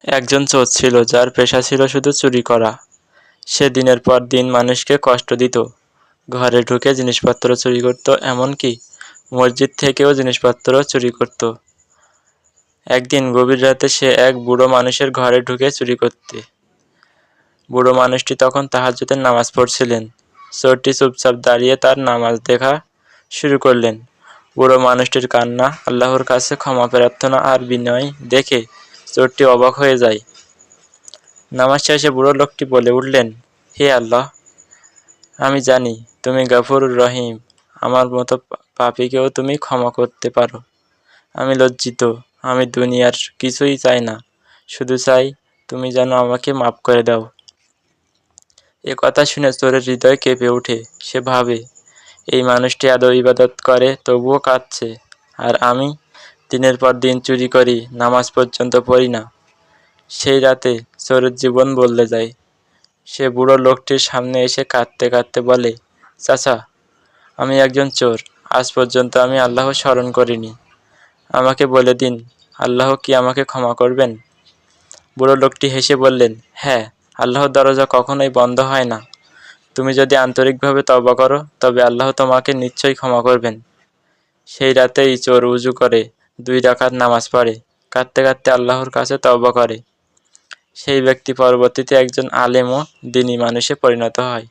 একজন চোর ছিল যার পেশা ছিল শুধু চুরি করা। সে দিনের পর দিন মানুষকে কষ্ট দিত, ঘরে ঢুকে জিনিসপত্র চুরি করত, এমনকি মসজিদ থেকেও জিনিসপত্র চুরি করত। একদিন গভীর রাতে সে এক বুড়ো মানুষের ঘরে ঢুকে চুরি করতে। বুড়ো মানুষটি তখন তাহাজ্জুদের নামাজ পড়ছিলেন। চোরটি চুপচাপ দাঁড়িয়ে তার নামাজ দেখা শুরু করলেন। বুড়ো মানুষটির কান্না, আল্লাহর কাছে ক্ষমা প্রার্থনা আর বিনয় দেখে চোরটি অবাক হয়ে যায়। নামাজ শেষে বুড়ো লোকটি বলে উঠলেন, হে আল্লাহ, আমি জানি তুমি গফুরুর রহিম, আমার মতো পাপীকেও তুমি ক্ষমা করতে পারো। আমি লজ্জিত, আমি দুনিয়ার কিছুই চাই না, শুধু চাই তুমি যেন আমাকে মাফ করে দাও। এ কথা শুনে চোরের হৃদয় কেঁপে ওঠে। সে ভাবে, এই মানুষটি আদৌ ইবাদত করে তবুও কাঁদছে, আর আমি দিনের পর দিন চুরি করি, নামাজ পর্যন্ত পড়ি না। সেই রাতে চোরের জীবন বদলে যায়। সে বুড়ো লোকটির সামনে এসে কাঁদতে কাঁদতে বলে, চাচা, আমি একজন চোর, আজ পর্যন্ত আমি আল্লাহ স্মরণ করিনি। আমাকে বলে দিন, আল্লাহ কি আমাকে ক্ষমা করবেন? বুড়ো লোকটি হেসে বললেন, হ্যাঁ, আল্লাহর দরজা কখনোই বন্ধ হয় না। তুমি যদি আন্তরিকভাবে তওবা করো তবে আল্লাহ তোমাকে নিশ্চয়ই ক্ষমা করবেন। সেই রাতেই চোর উজু করে 2 রাকাত নামাজ পড়ে, কাঁদতে কাঁদতে আল্লাহর কাছে তওবা করে। সেই ব্যক্তি পরবর্তীতে একজন আলেম ও দ্বীনী মানুষে পরিণত হয়।